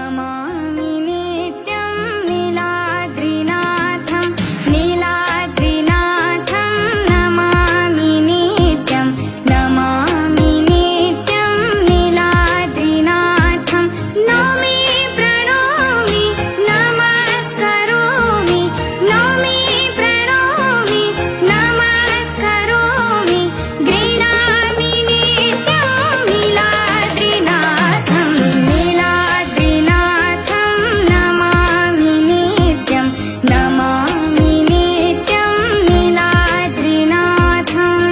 नमामि नित्यं नीलाद्रिनाथं नीलाद्रिनाथं नमामि नित्यं नमामि नित्यं नीलाद्रिनाथं नौमि प्रणोमि नमस्करोमि नौमि प्रणोमि नमस्करोमि गृह्णामि नित्यं नीलाद्रिनाथं नीलाद्रिनाथं नमामि नित्यं नमामि नित्यं नीलाद्रिनाथम्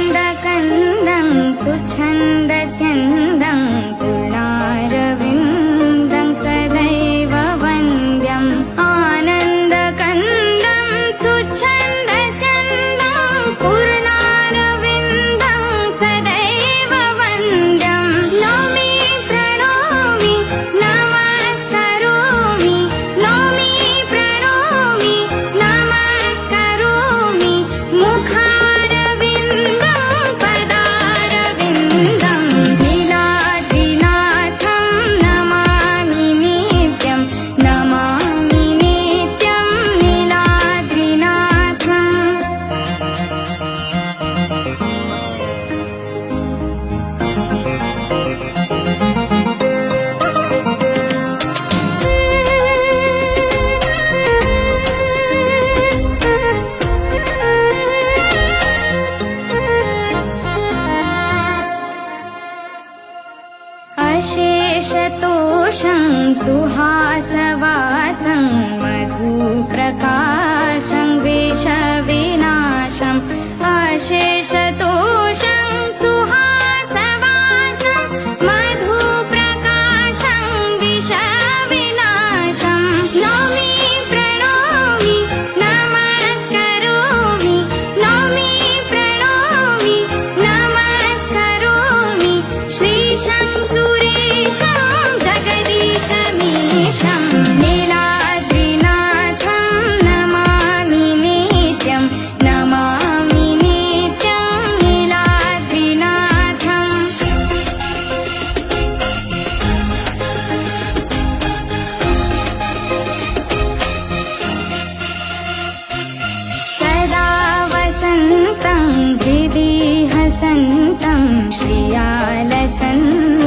आनन्दकन्दं सुछन्दस्यन्दं पूर्णारविन्दं सदैव वन्द्यम् आनन्दकन्दं सुछन्दस्यन्दं पूर्णारविन्दं सदैव वन्द्यम् नौमि प्रणोमि नमस्करोमि नौमि प्रणोमि नमस्करोमि मुखारविन्दं पदारविन्दं नीलाद्रिनाथं नमामि नित्यं नमामि नित्यं नीलाद्रिनाथम् अशेषतोषं सुहासवासं मधुप्रकाशं विषविनाशम् अशेषतोषं सुहासवासं मधुप्रकाशं विषविनाशम् नौमि प्रणोमि नमस्करोमि नौमि प्रणोमि नमस्करोमि श्रीशं सुरेशं जगदीशमीशं नीलाद्रिनाथं नमामि नित्यं नमामि नित्यं नीलाद्रिनाथम् सदा वसन्तं हृदि हसन्तं श्रियालसन्तं